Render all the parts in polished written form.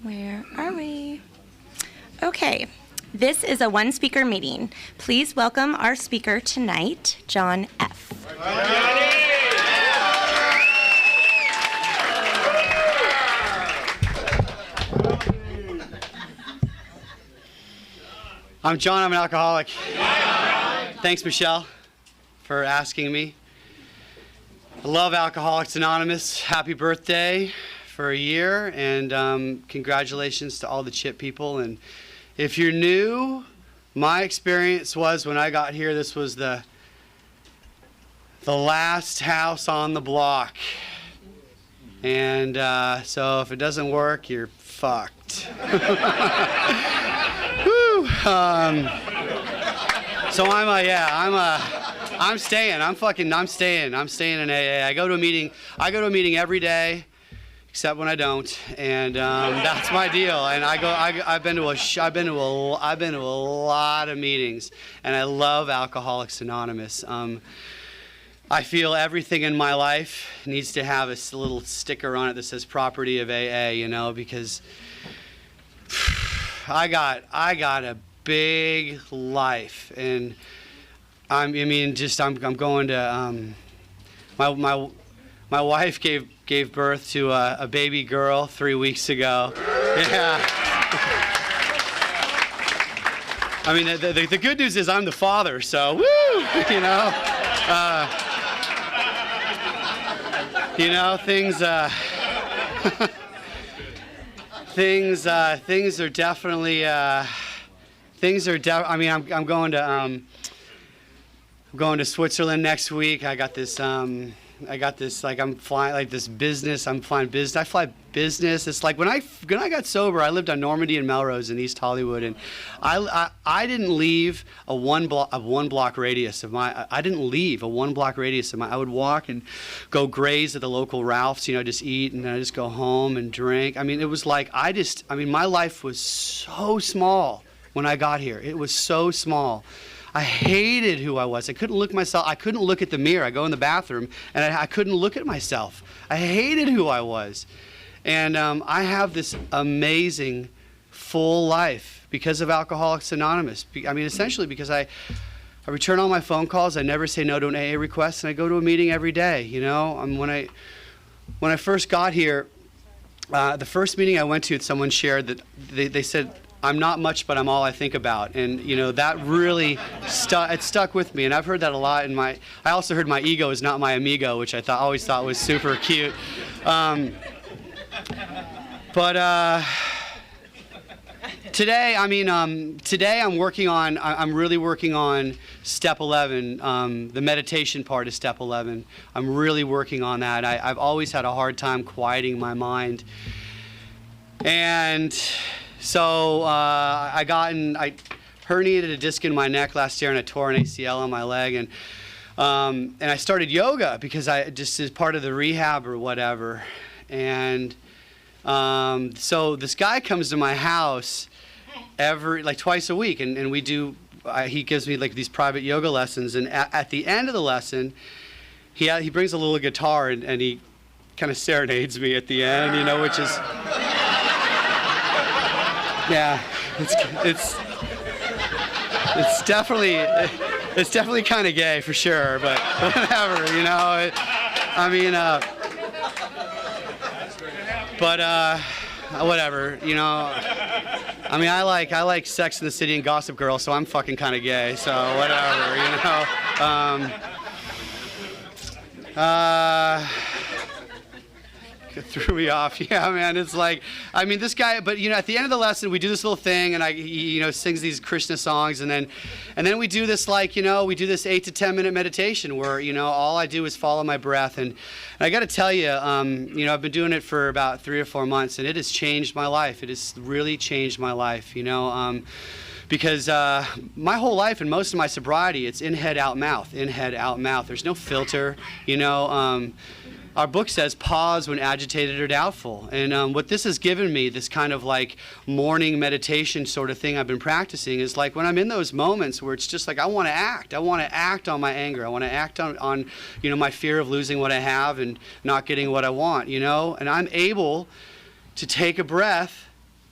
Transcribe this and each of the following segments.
Where are we? Okay, this is a one-speaker meeting. Please welcome our speaker tonight, John F. I'm John, I'm an alcoholic. Thanks, Michelle, for asking me. I love Alcoholics Anonymous. Happy birthday for a year, and congratulations to all the CHIP people. And if you're new, my experience was when I got here, this was the last house on the block. And so if it doesn't work, you're fucked. Woo. So I'm staying. I'm staying in AA. I go to a meeting every day, except when I don't, and that's my deal. And I've been to a lot of meetings, and I love Alcoholics Anonymous. I feel everything in my life needs to have a little sticker on it that says "Property of AA," because I got a big life, and I'm going to my wife gave birth to a baby girl 3 weeks ago. Yeah. I mean, the good news is I'm the father, so woo, things are definitely I'm going to Switzerland next week. I got this I'm flying like this business. I'm flying business. I fly business. It's like when I got sober, I lived on Normandy and Melrose in East Hollywood, and I didn't leave a one block radius of my. I didn't leave a 1 block radius of my. I would walk and go graze at the local Ralph's, just eat, and then I just go home and drink. I mean, it was like my life was so small when I got here. It was so small. I hated who I was. I couldn't look myself. I couldn't look at the mirror. I go in the bathroom, and I couldn't look at myself. I hated who I was. And I have this amazing, full life because of Alcoholics Anonymous. Essentially because I return all my phone calls. I never say no to an AA request, and I go to a meeting every day. When I first got here, the first meeting I went to, someone shared that they said, "I'm not much, but I'm all I think about," and that really stuck with me. And I've heard that a lot. I also heard my ego is not my amigo, which I always thought was super cute. Today I'm really working on step 11, the meditation part of step 11. I'm really working on that. I've always had a hard time quieting my mind, and so I herniated a disc in my neck last year, and I tore an ACL on my leg, and I started yoga because I just as part of the rehab or whatever. And so this guy comes to my house twice a week, and we do. He gives me these private yoga lessons, and at the end of the lesson, he brings a little guitar and he kind of serenades me at the end, which is. Yeah, it's definitely kind of gay for sure, but whatever, whatever, I like Sex and the City and Gossip Girl, so I'm fucking kind of gay, so whatever, It threw me off. Yeah, man, it's this guy, but at the end of the lesson we do this little thing, and he sings these Krishna songs, and then we do this we do this 8 to 10 minute meditation where all I do is follow my breath, and I got to tell you, I've been doing it for about 3 or 4 months, and it has changed my life. It has really changed my life, because my whole life and most of my sobriety, it's in head out mouth, in head out mouth. There's no filter, Our book says pause when agitated or doubtful. And what this has given me, this kind of morning meditation sort of thing I've been practicing, is when I'm in those moments where it's just I want to act. I want to act on my anger. I want to act on my fear of losing what I have and not getting what I want, And I'm able to take a breath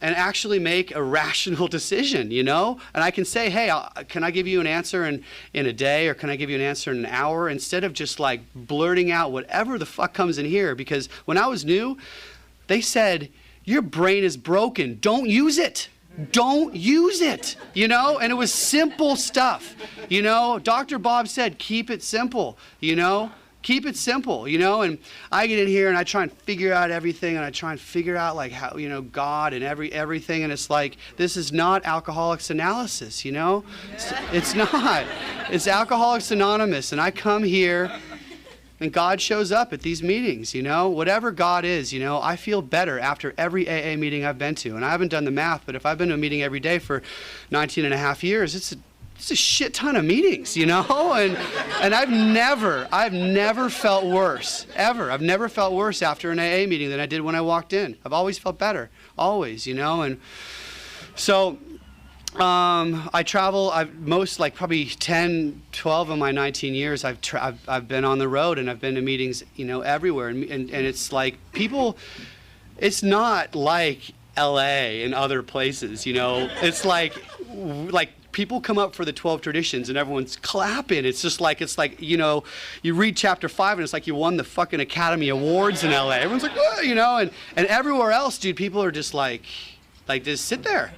and actually make a rational decision, you know? And I can say, hey, can I give you an answer in a day, or can I give you an answer in an hour, instead of just like blurting out whatever the fuck comes in here. Because when I was new, they said, your brain is broken, don't use it. Don't use it, you know? And it was simple stuff, you know? Dr. Bob said, keep it simple, you know? Keep it simple, you know? And I get in here and I try and figure out everything, and I try and figure out like how, you know, God and everything, and it's like, this is not Alcoholics Analysis, you know? It's not. It's Alcoholics Anonymous, and I come here and God shows up at these meetings, you know? Whatever God is, you know, I feel better after every AA meeting I've been to. And I haven't done the math, but if I've been to a meeting every day for 19 and a half years, it's a shit ton of meetings, you know? And I've never felt worse, ever. I've never felt worse after an AA meeting than I did when I walked in. I've always felt better, always, you know? And so I travel, probably 10, 12 of my 19 years, I've been on the road, and I've been to meetings, you know, everywhere. And it's like people, it's not like LA and other places, you know? It's like people come up for the 12 traditions and everyone's clapping. It's like, you know, you read chapter 5 and it's like you won the fucking Academy Awards in LA. Everyone's like, oh, you know, and everywhere else, dude, people are just like just sit there.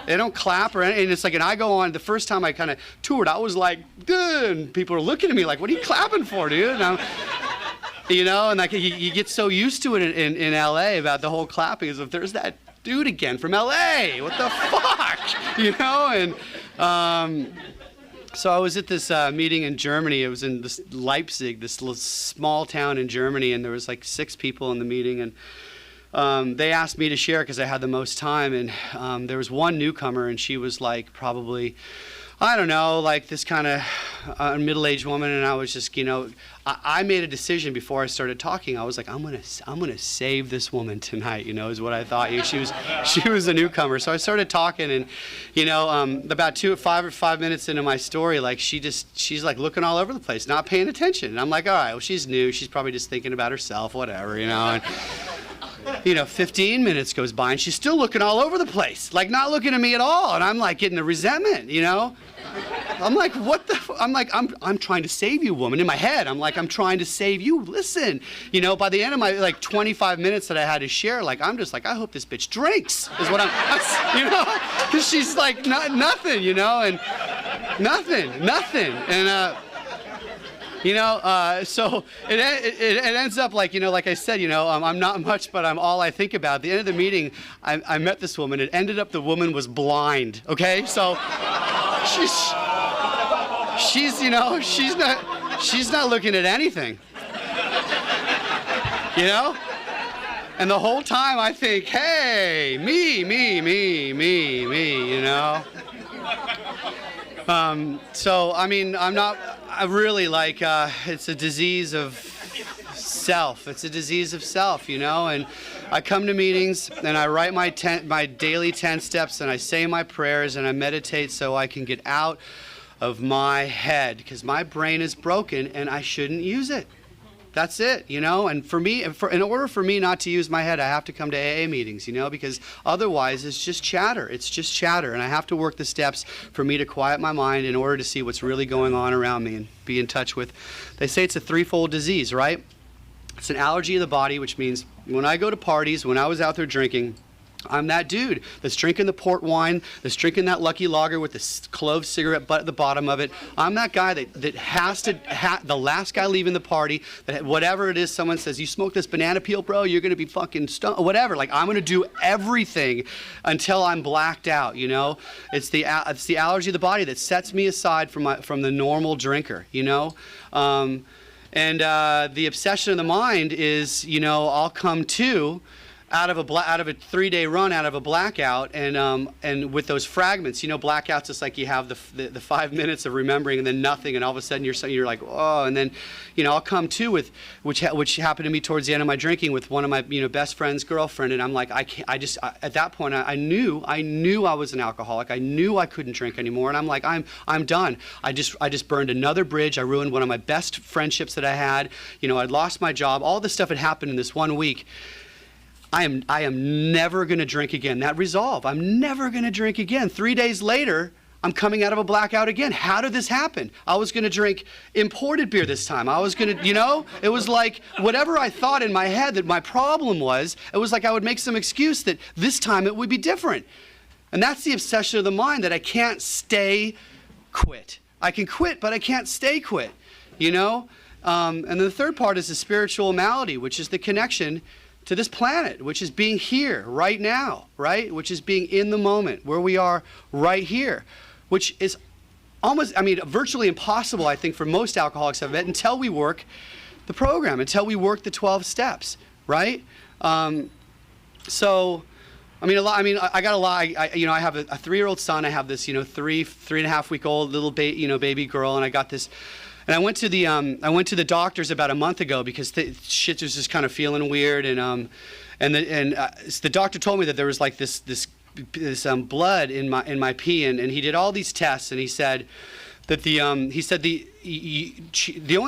They don't clap or anything. And it's like, and I go on, the first time I kind of toured, I was like, good. And people are looking at me like, what are you clapping for, dude? And I'm, you know, and like you get so used to it in LA about the whole clapping, as if there's that dude again from LA. What the fuck? You know? And so I was at this meeting in Germany. It was in this Leipzig, this little small town in Germany, and there was like 6 people in the meeting, and they asked me to share because I had the most time. And there was one newcomer, and she was like probably, I don't know, like this kind of middle-aged woman, and I was just, you know, I made a decision before I started talking. I was like, I'm gonna save this woman tonight, you know, is what I thought. She was a newcomer, so I started talking, and you know, about 5 minutes into my story, like she's like looking all over the place, not paying attention, and I'm like, all right, well, she's new, she's probably just thinking about herself, whatever, you know. And, you know, 15 minutes goes by and she's still looking all over the place, like not looking at me at all, and I'm like getting the resentment, you know. I'm like, what the? I'm trying to save you, woman. In my head, I'm like, I'm trying to save you. Listen, you know. By the end of my like 25 minutes that I had to share, like I'm just like, I hope this bitch drinks, is what you know, because she's like nothing, you know, and nothing, and. You know, so it ends up like, you know, like I said, you know, I'm not much, but I'm all I think about. At the end of the meeting, I met this woman. It ended up the woman was blind, okay? So she's you know, she's not looking at anything, you know? And the whole time I think, hey, me, you know? So, I mean, I really like, it's a disease of self. It's a disease of self, you know? And I come to meetings and I write my daily 10 steps, and I say my prayers and I meditate so I can get out of my head, because my brain is broken and I shouldn't use it. That's it, you know? And for me, in order for me not to use my head, I have to come to AA meetings, you know, because otherwise it's just chatter. It's just chatter, and I have to work the steps for me to quiet my mind in order to see what's really going on around me and be in touch with. They say it's a threefold disease, right? It's an allergy of the body, which means when I go to parties, when I was out there drinking, I'm that dude that's drinking the port wine, that's drinking that Lucky Lager with the clove cigarette butt at the bottom of it. I'm that guy that has to, the last guy leaving the party, that whatever it is, someone says, you smoke this banana peel, bro, you're going to be fucking stoned, whatever. Like, I'm going to do everything until I'm blacked out, you know? It's the allergy of the body that sets me aside from the normal drinker, you know? And the obsession of the mind is, you know, I'll come to out of a 3-day run, out of a blackout, and with those fragments, you know, blackouts, it's like you have the 5 minutes of remembering and then nothing, and all of a sudden you're like, oh, and then, you know, I'll come to with which happened to me towards the end of my drinking with one of my, you know, best friend's girlfriend, and I'm like, at that point I knew I was an alcoholic. I knew I couldn't drink anymore, and I'm like, I'm done. I just burned another bridge. I ruined one of my best friendships that I had. You know, I'd lost my job. All this stuff had happened in this 1 week. I am never going to drink again. That resolve, I'm never going to drink again. 3 days later, I'm coming out of a blackout again. How did this happen? I was going to drink imported beer this time. I was going to, it was like whatever I thought in my head that my problem was, it was like I would make some excuse that this time it would be different. And that's the obsession of the mind, that I can't stay quit. I can quit, but I can't stay quit, And then the third part is the spiritual malady, which is the connection to this planet, which is being here right now, right? Which is being in the moment, where we are right here, which is virtually impossible, I think, for most alcoholics I've met until we work the program, until we work the 12 steps, right? I got a lot. I have a 3-year-old son. I have this, 3.5-week-old little baby girl, and I got this. And I went to the doctors about a month ago because shit was just kind of feeling weird, and the doctor told me that there was like this blood in my pee, and he did all these tests, and he said that the only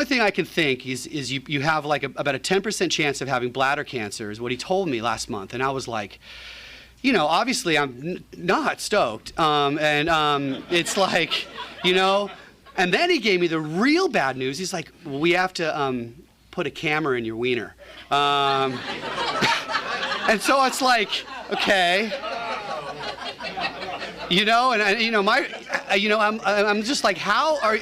thing I can think is you have like about a 10% chance of having bladder cancer, is what he told me last month, and I was like, obviously I'm not stoked, it's like, and then he gave me the real bad news. He's like, well, we have to put a camera in your wiener, and so it's like, okay. I'm just like, how are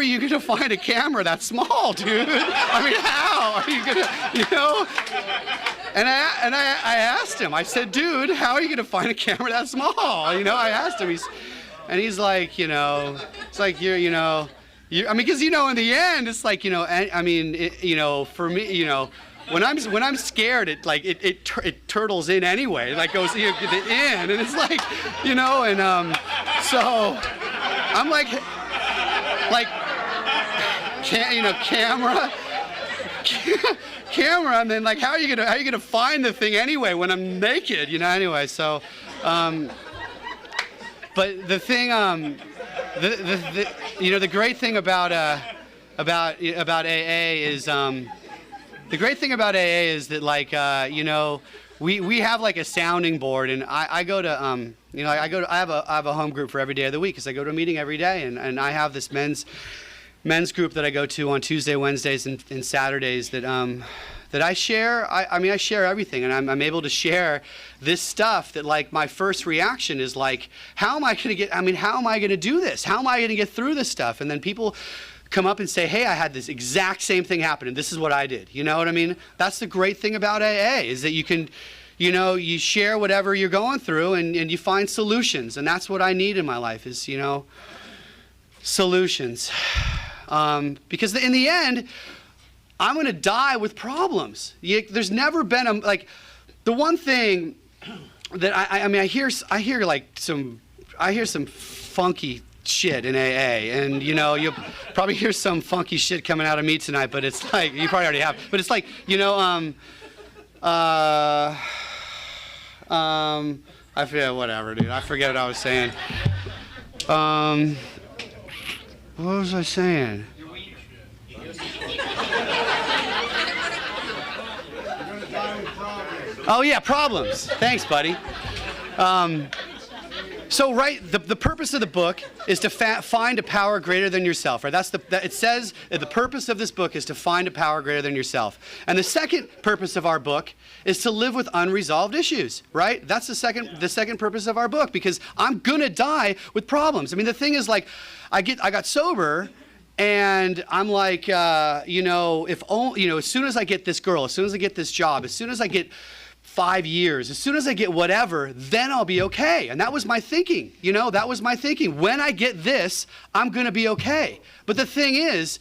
you gonna find a camera that small, dude? I mean, how are you gonna, And I asked him. I said, dude, how are you gonna find a camera that small? I asked him. He's like, it's like because in the end, it's like, for me, when I'm scared, it turtles in anyway. It like goes in, and it's like, so I'm like, camera, and then like, how are you gonna find the thing anyway when I'm naked? Anyway, so, but the thing, the great thing about AA is. The great thing about AA is that, like, we have like a sounding board, and I go to, I have a home group for every day of the week, because I go to a meeting every day, and I have this men's group that I go to on Tuesday, Wednesdays, and Saturdays that I share. I share everything, and I'm able to share this stuff that, like, my first reaction is like, how am I going to do this? How am I going to get through this stuff? And then people come up and say, hey, I had this exact same thing happen, and this is what I did. You know what I mean? That's the great thing about AA, is that you can, you share whatever you're going through, and you find solutions. And that's what I need in my life, is, solutions. Because in the end, I'm going to die with problems. There's never been the one thing that I hear some funky shit in AA, and you'll probably hear some funky shit coming out of me tonight, but it's like, you probably already have, but it's like, I forget, whatever, dude, I forget what I was saying. What was I saying? Oh yeah, problems. Thanks, buddy. So, right, the purpose of the book is to find a power greater than yourself, right? It says that the purpose of this book is to find a power greater than yourself. And the second purpose of our book is to live with unresolved issues, right? That's the second purpose of our book, because I'm gonna die with problems. I mean, the thing is, like, I got sober, and I'm like, as soon as I get this girl, as soon as I get this job, as soon as I get 5 years, as soon as I get whatever, then I'll be okay. And that was my thinking, that was my thinking. When I get this, I'm gonna be okay. But the thing is,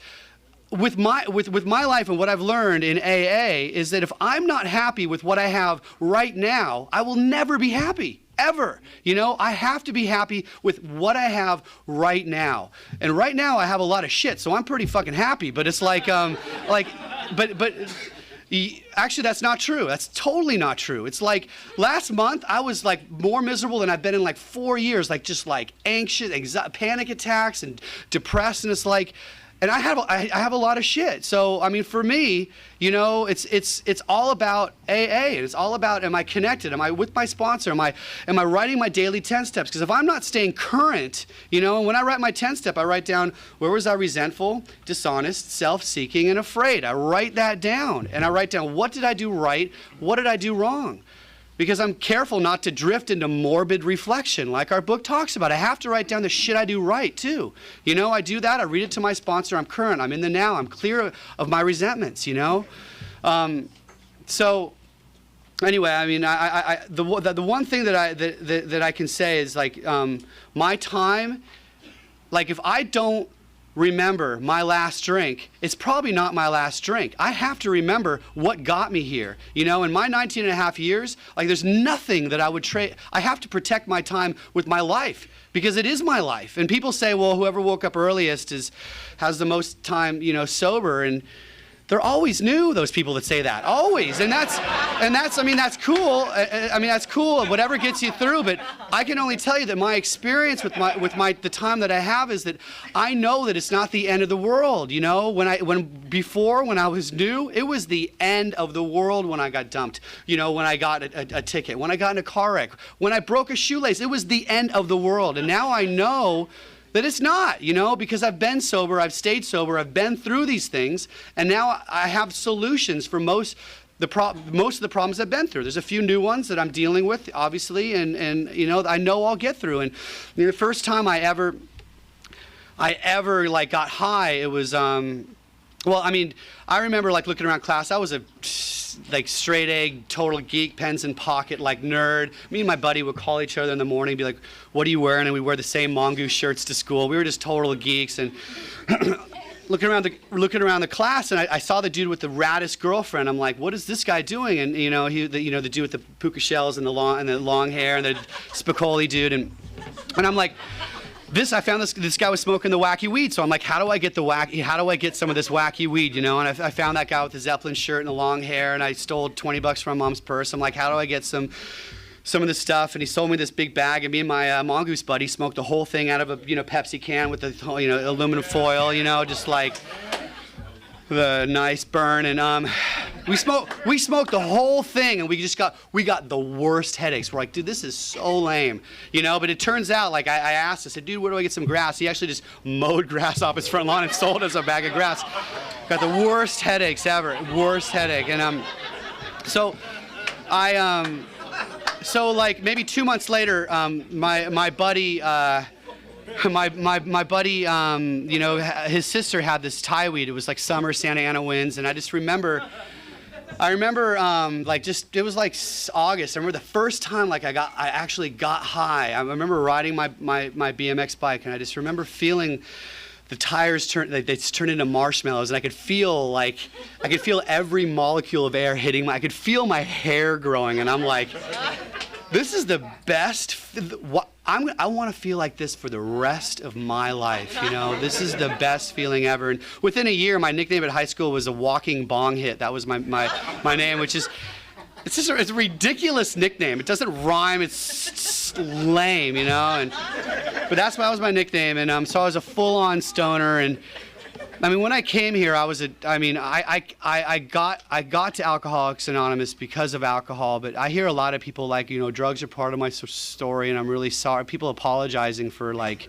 with my life and what I've learned in AA is that if I'm not happy with what I have right now, I will never be happy. Ever. I have to be happy with what I have right now. And right now I have a lot of shit, so I'm pretty fucking happy, but it's like, actually, that's not true. That's totally not true. It's like last month I was like more miserable than I've been in like 4 years, like just like anxious, panic attacks and depressed, and it's like, and I have a lot of shit. So I mean, for me, you know, it's all about AA, and it's all about, am I connected? Am I with my sponsor? Am I writing my daily 10 steps? Because if I'm not staying current, you know, and when I write my 10 step, I write down, where was I resentful, dishonest, self-seeking, and afraid. I write that down, and I write down, what did I do right? What did I do wrong? Because I'm careful not to drift into morbid reflection like our book talks about. I have to write down the shit I do right, too. You know, I do that. I read it to my sponsor. I'm current. I'm in the now. I'm clear of my resentments, you know? So anyway, I mean, the one thing that I can say is, like, my time, like, if I don't remember my last drink, it's probably not my last drink. I have to remember what got me here. You know, in my 19 and a half years, like, there's nothing that I would trade. I have to protect my time with my life, because it is my life. And people say, well, whoever woke up earliest has the most time, you know, sober. And they're always new, those people that say that, always. And that's, I mean, that's cool. I mean, that's cool, whatever gets you through. But I can only tell you that my experience with the time that I have is that I know that it's not the end of the world. You know, when I was new, it was the end of the world when I got dumped. You know, when I got a ticket, when I got in a car wreck, when I broke a shoelace, it was the end of the world. And now I know that it's not, you know, because I've been sober, I've stayed sober, I've been through these things, and now I have solutions for most of the problems I've been through. There's a few new ones that I'm dealing with, obviously, and you know, I know I'll get through. And you know, the first time I ever like got high, it was well, I mean, I remember, like, looking around class. I was a like straight A, total geek, pens in pocket, like, nerd. Me and my buddy would call each other in the morning, be like, what are you wearing? And we wear the same mongoose shirts to school. We were just total geeks. And looking around the class, and I saw the dude with the raddest girlfriend. I'm like, what is this guy doing? And you know, the dude with the puka shells and the long hair, and the Spicoli dude, and I'm like, I found this guy was smoking the wacky weed, so I'm like, how do I get some of this wacky weed, you know? And I found that guy with the Zeppelin shirt and the long hair, and I stole $20 from my mom's purse. I'm like, how do I get some of this stuff? And he sold me this big bag, and me and my mongoose buddy smoked the whole thing out of a, you know, Pepsi can with the, you know, aluminum foil, you know, just like the nice burn. And we smoked the whole thing, and we got the worst headaches. We're like, dude, this is so lame, you know. But it turns out, like, I asked, I said, dude, where do I get some grass? He actually just mowed grass off his front lawn and sold us a bag of grass. Got the worst headaches ever, worst headache. And so like maybe 2 months later, my buddy. My buddy, you know, his sister had this Thai weed. It was like summer Santa Ana winds, and I remember, like, just, it was like August. I remember the first time, like, I actually got high. I remember riding my BMX bike, and I just remember feeling the tires they turned into marshmallows, and I could feel every molecule of air hitting I could feel my hair growing, and I'm like, this is the best. I want to feel like this for the rest of my life, you know. This is the best feeling ever. And within a year, my nickname at high school was a walking bong hit. That was my name, which is, it's a ridiculous nickname. It doesn't rhyme. It's lame, you know. But that was my nickname. And so I was a full-on stoner. And I mean, when I came here, I got to Alcoholics Anonymous because of alcohol, but I hear a lot of people, like, you know, drugs are part of my story, and I'm really sorry. People apologizing for, like,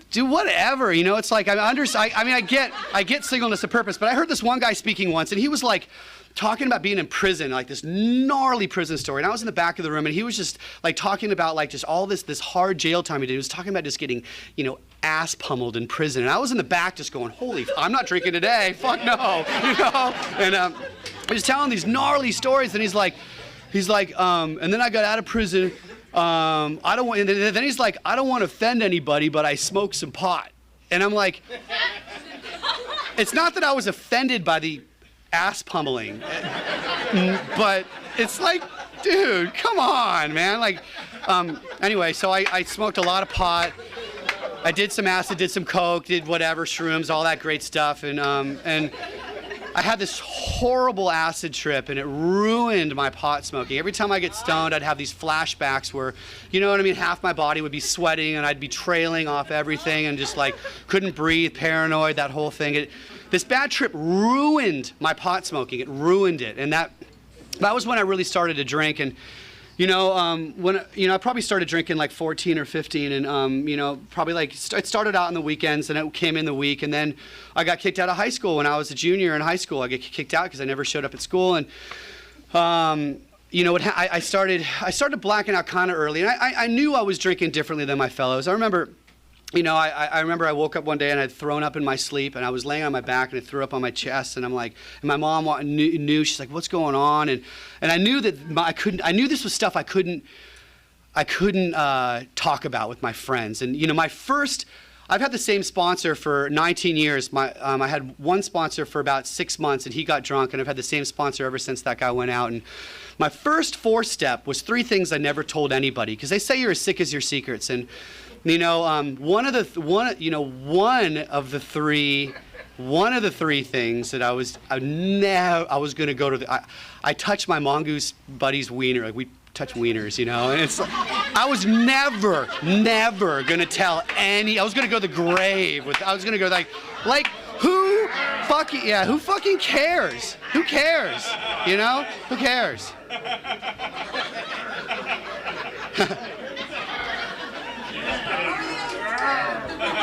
do whatever, you know. It's like, I get singleness of purpose, but I heard this one guy speaking once, and he was like, talking about being in prison, like this gnarly prison story. And I was in the back of the room, and he was just like talking about, like, just all this hard jail time he did. He was talking about just getting, you know, ass pummeled in prison. And I was in the back just going, holy, I'm not drinking today. Fuck no, you know? And he was telling these gnarly stories, and he's like, and then I got out of prison. And then he's like, I don't want to offend anybody, but I smoked some pot. And I'm like, it's not that I was offended by the ass pummeling, but it's like, dude, come on, man. Like, anyway, so I smoked a lot of pot. I did some acid, did some coke, did whatever, shrooms, all that great stuff, and I had this horrible acid trip, and it ruined my pot smoking. Every time I get stoned, I'd have these flashbacks where, you know what I mean, half my body would be sweating, and I'd be trailing off everything, and just like couldn't breathe, paranoid, that whole thing. This bad trip ruined my pot smoking. It ruined it, and that was when I really started to drink. And I probably started drinking like 14 or 15, and probably like it started out on the weekends, and it came in the week, and then I got kicked out of high school when I was a junior in high school. I got kicked out because I never showed up at school, and I started blacking out kind of early, and I knew I was drinking differently than my fellows. I remember. I remember I woke up one day and I'd thrown up in my sleep, and I was laying on my back and I threw up on my chest, and I'm like, and my mom knew, she's like, what's going on? And I knew that I knew this was stuff I couldn't talk about with my friends. And I've had the same sponsor for 19 years. I had one sponsor for about 6 months, and he got drunk, and I've had the same sponsor ever since that guy went out. And my first 4-step was 3 things I never told anybody, because they say you're as sick as your secrets. And one of the 3 things that I was going to go to I touched my mongoose buddy's wiener. Like, we touch wieners, and it's like, I was never gonna tell any. I was gonna go to the grave with. I was gonna go like who fucking cares? Who cares? Who cares?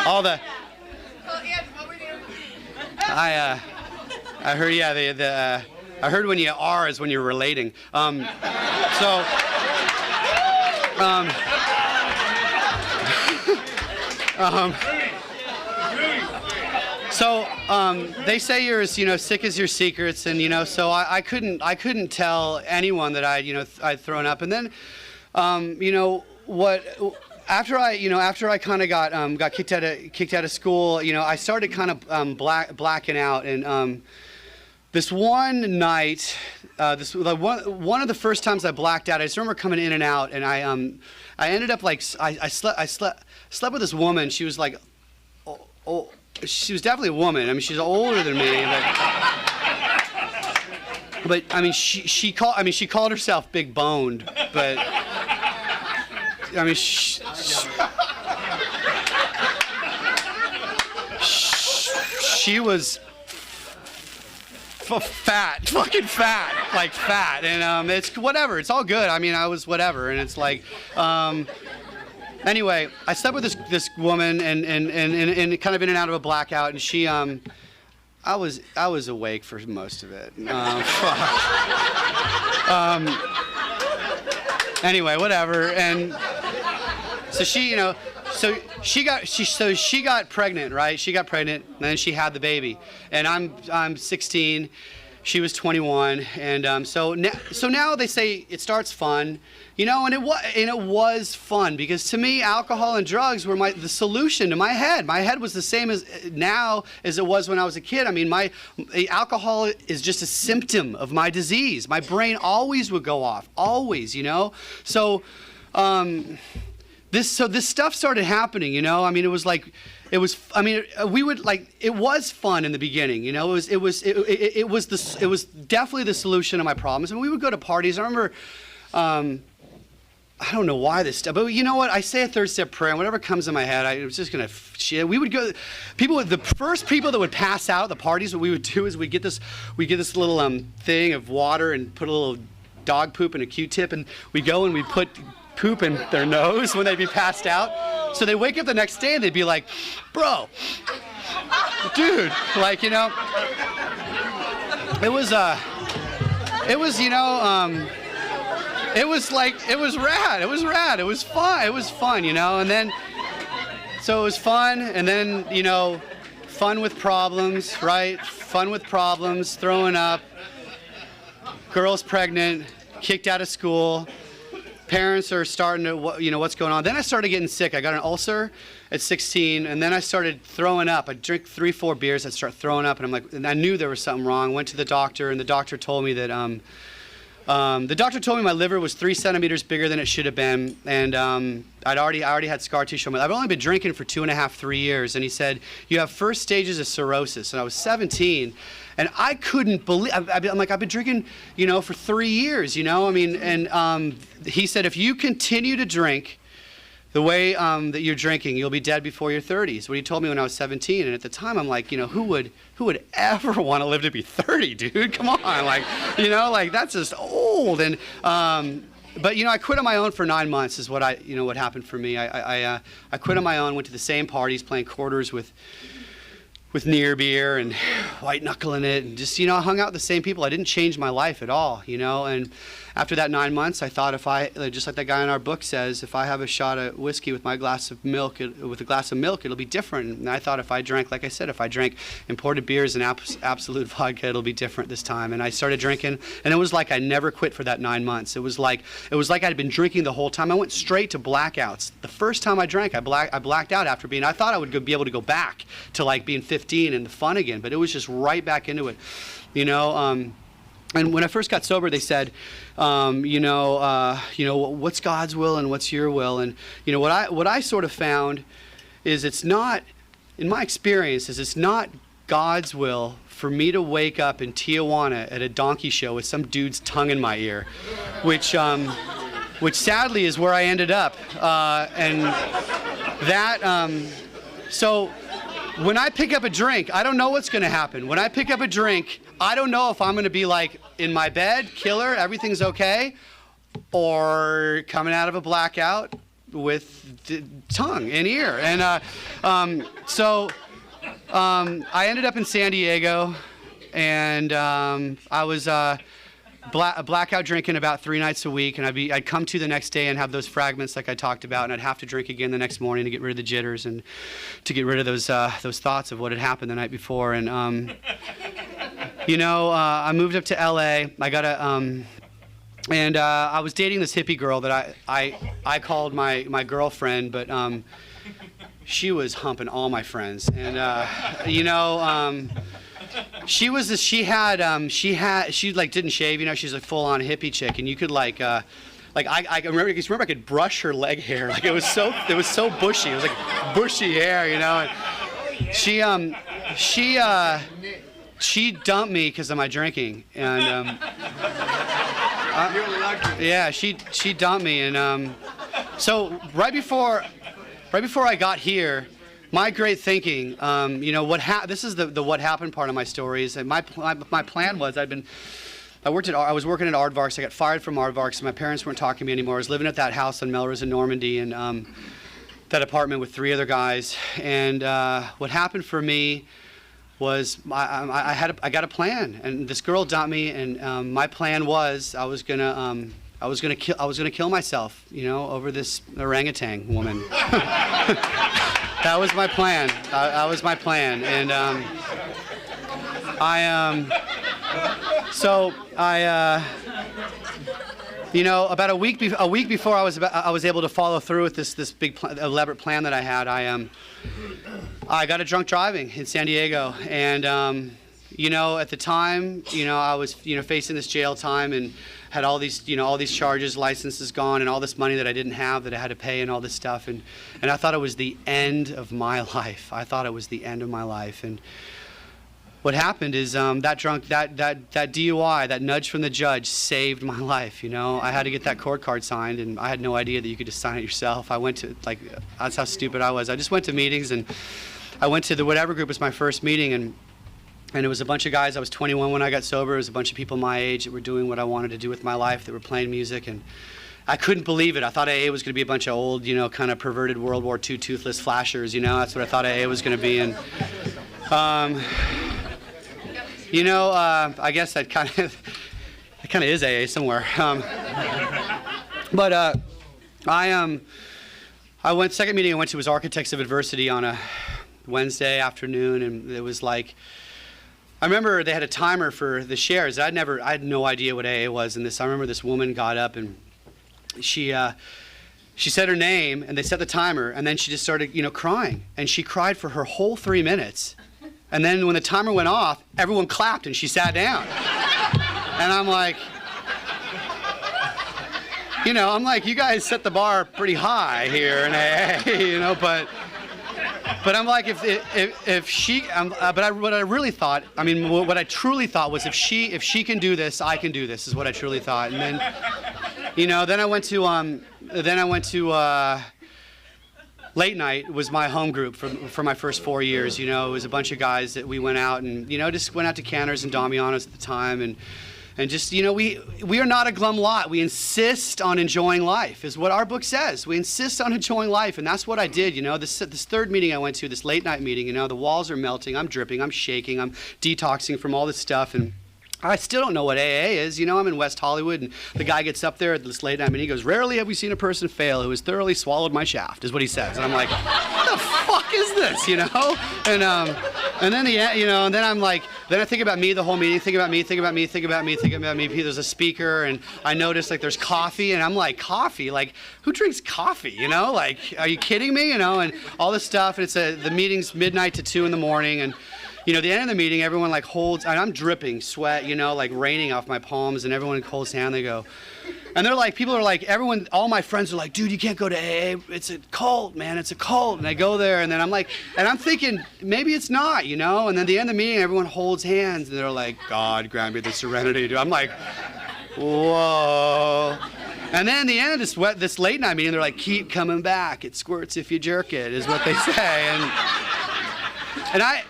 All the. I heard, yeah, I heard when you are is when you're relating. They say you're as sick as your secrets, and so I couldn't tell anyone that I'd thrown up, and then after I kind of got kicked out of school, I started kind of blacking out, and this one night, one of the first times I blacked out, I just remember coming in and out, and I ended up like I slept with this woman. She was like, she was definitely a woman. I mean, she's older than me, but I mean, she called herself big boned, but. I mean, she was fat, fucking fat, like fat, and it's whatever. It's all good. I mean, I was whatever, and it's like, anyway, I slept with this woman, and kind of in and out of a blackout, and she, I was awake for most of it. Anyway, whatever, and. So she got pregnant, right? She got pregnant, and then she had the baby. And I'm 16, she was 21, and so now they say it starts fun, and it was fun, because to me, alcohol and drugs were the solution to my head. My head was the same as now as it was when I was a kid. I mean, alcohol is just a symptom of my disease. My brain always would go off, always, So. This stuff started happening, I mean, it was fun in the beginning, it was definitely the solution to my problems. And we would go to parties. I remember, I don't know why this stuff, but you know what? I say a 3rd-step prayer, and whatever comes in my head, I was just gonna shit. We would go. The first people that would pass out at the parties, what we would do is we get this little thing of water and put a little dog poop in a Q-tip, and we go and we put poop in their nose when they'd be passed out. So they wake up the next day and they'd be like, bro, dude, like, it was rad. It was fun, and then, so it was fun, and then, fun with problems, right? Fun with problems, throwing up, girl's pregnant, kicked out of school. Parents are starting to, what's going on. Then I started getting sick. I got an ulcer at 16, and then I started throwing up. I'd drink 3-4 beers, I'd start throwing up, and I knew there was something wrong. Went to the doctor, and the doctor told me that The doctor told me my liver was 3 centimeters bigger than it should have been, and I already had scar tissue on my liver. I've only been drinking for 2.5, 3 years, and he said, you have first stages of cirrhosis. And I was 17, and I couldn't believe, I'm like, I've been drinking, for 3 years, I mean, and he said, if you continue to drink the way that you're drinking, you'll be dead before your 30s. What he told me when I was 17, and at the time I'm like, who would ever want to live to be 30, dude? Come on, like, that's just old. And but I quit on my own for 9 months is what what happened for me. I quit on my own, went to the same parties, playing quarters with near beer and white knuckling it, and just hung out with the same people. I didn't change my life at all, and after that 9 months, I thought if I, just like that guy in our book says, if I have a shot of whiskey with my glass of milk, with a glass of milk, it'll be different. And I thought if I drank, like I said, if I drank imported beers and absolute vodka, it'll be different this time. And I started drinking, and it was like I never quit for that 9 months. It was like I'd been drinking the whole time. I went straight to blackouts. The first time I drank, I blacked out after I thought I would be able to go back to like being 15 and the fun again, but it was just right back into it, And when I first got sober, they said, what's God's will and what's your will? And what I sort of found is it's not, in my experience, it's not God's will for me to wake up in Tijuana at a donkey show with some dude's tongue in my ear, which sadly is where I ended up, so. When I pick up a drink, I don't know what's going to happen. When I pick up a drink, I don't know if I'm going to be like in my bed, killer, everything's okay, or coming out of a blackout with tongue and ear. And so I ended up in San Diego, and I was blackout drinking about 3 nights a week, and I'd come to the next day and have those fragments like I talked about, and I'd have to drink again the next morning to get rid of the jitters and to get rid of those thoughts of what had happened the night before. And I moved up to LA. I got and I was dating this hippie girl that I called my girlfriend, but she was humping all my friends, and she like didn't shave, she's a full-on hippie chick, and you could I remember I could brush her leg hair, like it was so bushy, it was like bushy hair, and she dumped me because of my drinking, and yeah, she dumped me, and so right before I got here, my great thinking, this is the what happened part of my story, is that my plan was I was working at Aardvarks. I got fired from Aardvarks, and my parents weren't talking to me anymore. I was living at that house on Melrose in Normandy, and that apartment with 3 other guys. And what happened for me was I got a plan, and this girl dumped me, and my plan was I was gonna kill myself, over this orangutan woman. That was my plan. That was my plan, and about a week before I was able to follow through with this big elaborate plan that I had, I got a drunk driving in San Diego, and at the time, I was facing this jail time and had all these charges, licenses gone, and all this money that I didn't have that I had to pay, and all this stuff, and I thought it was the end of my life. I thought it was the end of my life, and what happened is that DUI, that nudge from the judge, saved my life. I had to get that court card signed, and I had no idea that you could just sign it yourself. I went to that's how stupid I was. I just went to meetings, and I went to the whatever group was my first meeting, and it was a bunch of guys. I was 21 when I got sober. It was a bunch of people my age that were doing what I wanted to do with my life, that were playing music, and I couldn't believe it. I thought AA was going to be a bunch of old, kind of perverted World War II toothless flashers. That's what I thought AA was going to be. And I guess that kind of is AA somewhere. But I went, second meeting I went to was Architects of Adversity on a Wednesday afternoon, and it was like, I remember they had a timer for the shares. I had no idea what AA was in this. I remember this woman got up, and she said her name, and they set the timer, and then she just started, crying, and she cried for her whole 3 minutes. And then when the timer went off, everyone clapped, and she sat down. And I'm like, I'm like, you guys set the bar pretty high here in AA, but I'm like, if she, what I really thought, what I truly thought was if she can do this, I can do this, is what I truly thought. And then, then I went to Late Night was my home group for my first 4 years. It was a bunch of guys that we went out and, just went out to Canners and Damiano's at the time. And just, we are not a glum lot. We insist on enjoying life, is what our book says. We insist on enjoying life, and that's what I did. This third meeting I went to, this late night meeting, the walls are melting, I'm dripping, I'm shaking, I'm detoxing from all this stuff, and I still don't know what AA is. I'm in West Hollywood, and the guy gets up there at this late night meeting, he goes, "Rarely have we seen a person fail who has thoroughly swallowed my shaft," is what he says. And I'm like, what the fuck is this, And then and then I'm like, then I think about me the whole meeting, think about me. There's a speaker, and I notice there's coffee, and I'm like, coffee? Like, who drinks coffee? Like, are you kidding me? And all this stuff, and the meeting's midnight to 2 in the morning, and at the end of the meeting, everyone holds, and I'm dripping sweat, raining off my palms, and everyone holds hand. They go, and they're like, people are like, everyone, all my friends are like, "Dude, you can't go to AA. It's a cult, man. It's a cult." And I go there, and then I'm like, and I'm thinking, maybe it's not, And then at the end of the meeting, everyone holds hands, and they're like, "God grant me the serenity." Dude. I'm like, whoa. And then at the end of this late night meeting, they're like, "Keep coming back. It squirts if you jerk it," is what they say. And I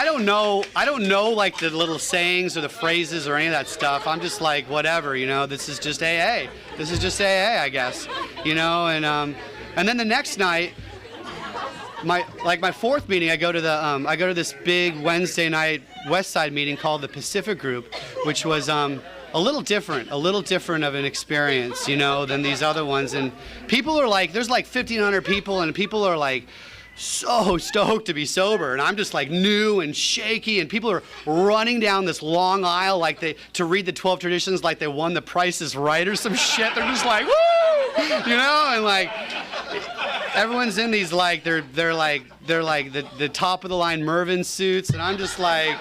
don't know the little sayings or the phrases or any of that stuff. I'm just like, whatever, this is just AA. This is just AA, I guess, and then the next night, my fourth meeting, I go to this big Wednesday night West Side meeting called the Pacific Group, which was a little different of an experience, than these other ones. And people are like, there's 1,500 people, and people are like, so stoked to be sober, and I'm just new and shaky, and people are running down this long aisle to read the 12 traditions like they won the Price is Right or some shit. They're just like, woo, and everyone's in these they're the top of the line Mervyn suits, and I'm just like,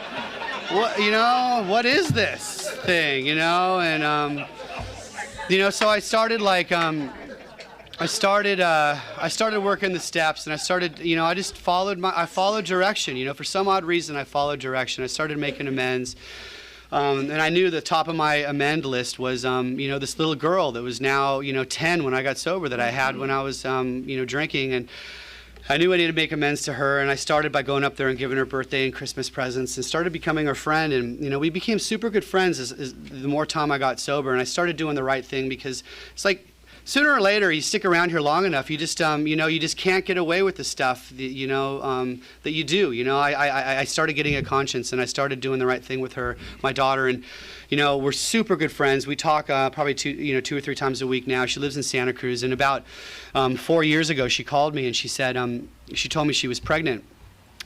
what is this thing, and so I started I started working the steps, and I started, I just followed direction, for some odd reason I followed direction. I started making amends, and I knew the top of my amend list was, this little girl that was now, 10 when I got sober, that I had when I was, drinking, and I knew I needed to make amends to her, and I started by going up there and giving her birthday and Christmas presents, and started becoming her friend, and we became super good friends as the more time I got sober, and I started doing the right thing, because it's like, sooner or later, you stick around here long enough, you just, you just can't get away with the stuff that, that you do. I started getting a conscience, and I started doing the right thing with her, my daughter, and, we're super good friends. We talk probably 2 or 3 times a week now. She lives in Santa Cruz, and about 4 years ago, she called me, and she said, she told me she was pregnant.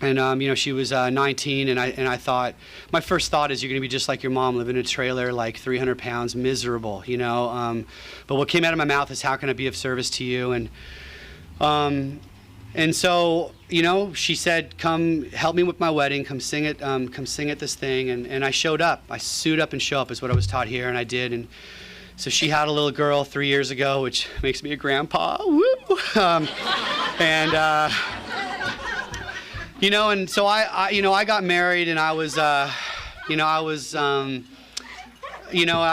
And she was 19, and I thought, my first thought is, you're going to be just like your mom, living in a trailer, 300 pounds, miserable, But what came out of my mouth is, how can I be of service to you? And so, she said, come help me with my wedding, come sing at this thing, and I showed up. I suit up and show up is what I was taught here, and I did. And so she had a little girl 3 years ago, which makes me a grandpa. Woo! And so I got married, and I was, I've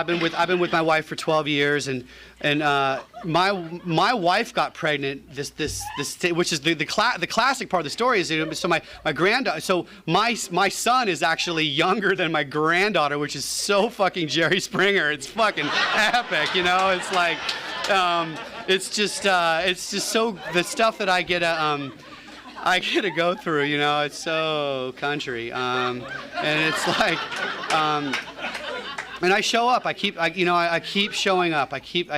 been with my wife for 12 years, and my wife got pregnant. This which is the classic part of the story is, so my granddaughter. So my son is actually younger than my granddaughter, which is so fucking Jerry Springer. It's fucking epic, It's like, it's just so the stuff that I get to go through, it's so country, and it's like, and I show up. I keep showing up. I keep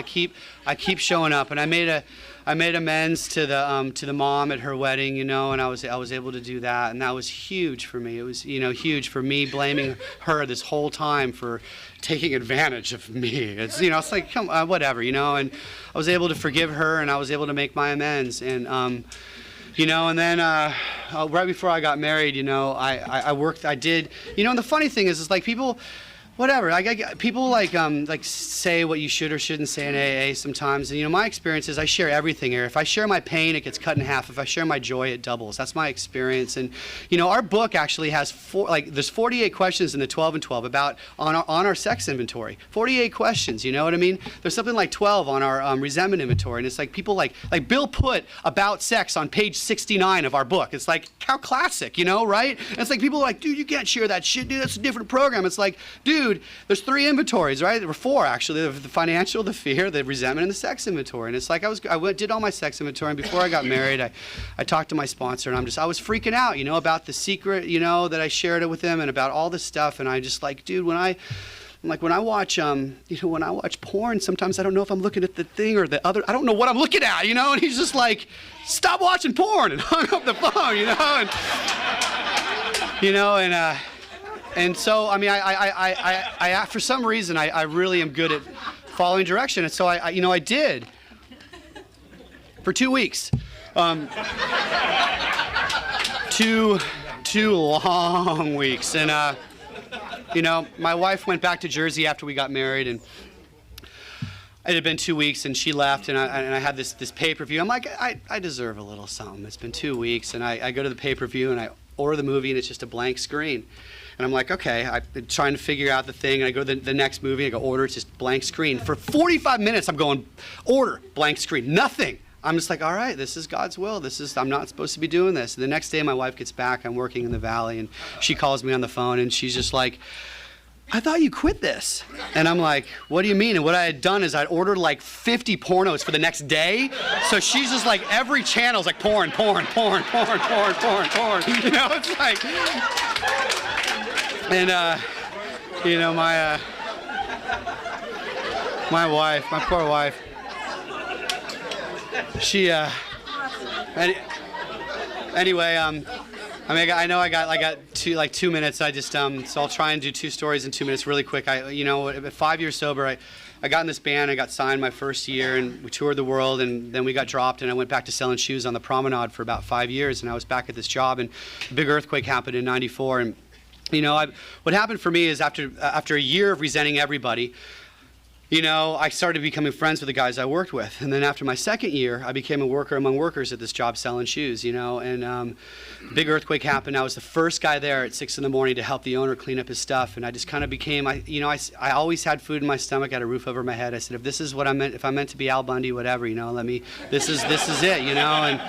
showing up, and I made amends to the mom at her wedding, and I was able to do that, and that was huge for me. It was huge for me, blaming her this whole time for taking advantage of me. It's it's like, come whatever, and I was able to forgive her, and I was able to make my amends, and and then right before I got married, I worked, I did, and the funny thing is like people, whatever. People like say what you should or shouldn't say in AA sometimes. And my experience is I share everything here. If I share my pain, it gets cut in half. If I share my joy, it doubles. That's my experience. And our book actually has there's 48 questions in the 12 and 12 about on our sex inventory. 48 questions. You know what I mean? There's something like 12 on our resentment inventory. And it's like people like Bill put about sex on page 69 of our book. It's like how classic, right? And it's like people are like, dude, you can't share that shit, dude. That's a different program. It's like, dude. There's 3 inventories, right? There were 4 actually: the financial, the fear, the resentment, and the sex inventory. And it's like did all my sex inventory, and before I got married, I talked to my sponsor, and I was freaking out, about the secret, that I shared it with him, and about all this stuff. And I just like, dude, when I watch, when I watch porn, sometimes I don't know if I'm looking at the thing or the other. I don't know what I'm looking at, And he's just like, stop watching porn, and hung up the phone, And so, I mean, I for some reason, I really am good at following direction. And so I did for 2 weeks. 2 long weeks. And, my wife went back to Jersey after we got married, and it had been 2 weeks, and she left, and I had this pay-per-view. I'm like, I deserve a little something. It's been 2 weeks, and I go to the pay-per-view, and I order the movie, and it's just a blank screen. And I'm like, okay, I'm trying to figure out the thing. And I go to the next movie, I go order, it's just blank screen. For 45 minutes, I'm going, order, blank screen, nothing. I'm just like, all right, this is God's will. I'm not supposed to be doing this. And the next day, my wife gets back. I'm working in the Valley, and she calls me on the phone, and she's just like, I thought you quit this. And I'm like, what do you mean? And what I had done is I'd ordered like 50 pornos for the next day. So she's just like, every channel's like porn. It's like, and my wife, my poor wife, she anyway, I know I got 2 minutes. I just so I'll try and do 2 stories in 2 minutes really quick. At 5 years sober, I got in this band. I got signed my first year, and we toured the world, and then we got dropped, and I went back to selling shoes on the promenade for about 5 years, and I was back at this job, and a big earthquake happened in '94, and what happened for me is after a year of resenting everybody, I started becoming friends with the guys I worked with. And then after my second year, I became a worker among workers at this job selling shoes, and big earthquake happened. I was the first guy there at 6 a.m. to help the owner clean up his stuff. And I just kind of became, I always had food in my stomach, had a roof over my head. I said, if this is what if I'm meant to be Al Bundy, whatever, this is it, And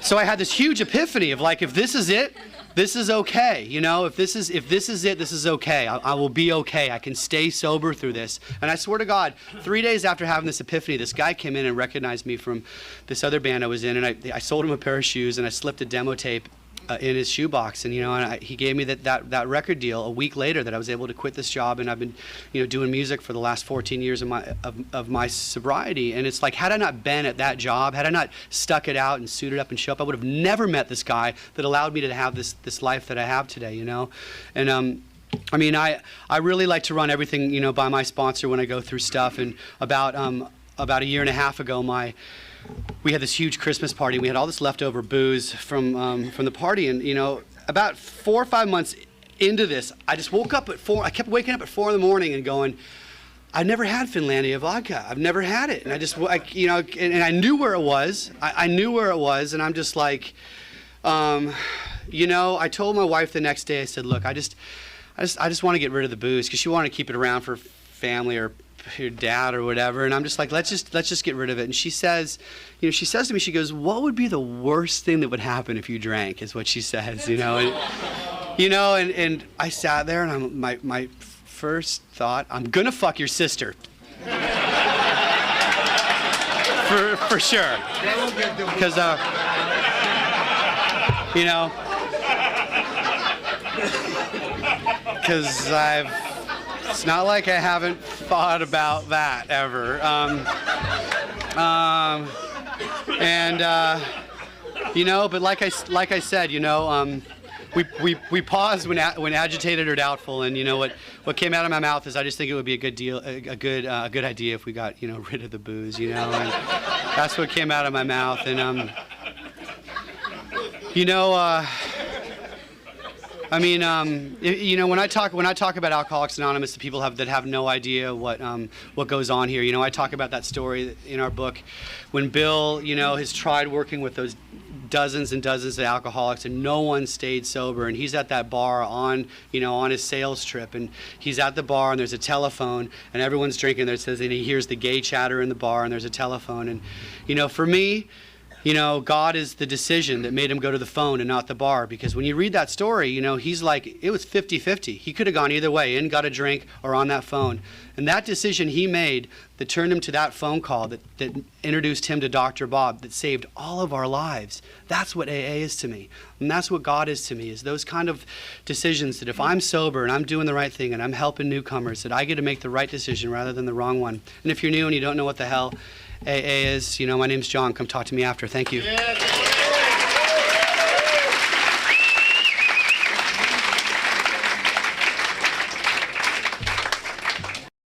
so I had this huge epiphany of like, if this is it, this is okay, if this is it, this is okay. I will be okay. I can stay sober through this. And I swear to God, 3 days after having this epiphany, this guy came in and recognized me from this other band I was in, and I sold him a pair of shoes, and I slipped a demo tape in his shoebox, and he gave me that record deal a week later that I was able to quit this job, and I've been doing music for the last 14 years of my sobriety. And it's like, had I not been at that job, had I not stuck it out and suited up and show up, I would have never met this guy that allowed me to have this life that I have today. And I mean, I really like to run everything by my sponsor when I go through stuff. And about a year and a half ago, we had this huge Christmas party, and we had all this leftover booze from the party. And about 4 or 5 months into this, I just woke up at 4. I kept waking up at 4 in the morning and going, I've never had Finlandia vodka. I've never had it. And I just, and I knew where it was. I knew where it was, and I'm just like, I told my wife the next day. I said, look, I just want to get rid of the booze, because she wanted to keep it around for family or your dad or whatever. And I'm just like, let's just get rid of it. And she says to me, she goes, what would be the worst thing that would happen if you drank, is what she says, and I sat there, and my first thought, I'm gonna fuck your sister. for sure. Because because it's not like I haven't thought about that ever. But like I said, we pause when agitated or doubtful, and what came out of my mouth is, I just think it would be a good idea if we got rid of the booze, and that's what came out of my mouth. And I mean, when I talk about Alcoholics Anonymous to people that have no idea what goes on here, I talk about that story in our book when Bill, has tried working with those dozens and dozens of alcoholics and no one stayed sober, and he's at that bar on his sales trip, and he's at the bar and there's a telephone and everyone's drinking there, and he hears the gay chatter in the bar and there's a telephone, and for me, God is the decision that made him go to the phone and not the bar, because when you read that story, he's like, it was 50-50. He could have gone either way, in, got a drink, or on that phone. And that decision he made that turned him to that phone call, that introduced him to Dr. Bob, that saved all of our lives. That's what AA is to me. And that's what God is to me, is those kind of decisions that if I'm sober and I'm doing the right thing and I'm helping newcomers, that I get to make the right decision rather than the wrong one. And if you're new and you don't know what the hell AA is, my name's John. Come talk to me after. Thank you.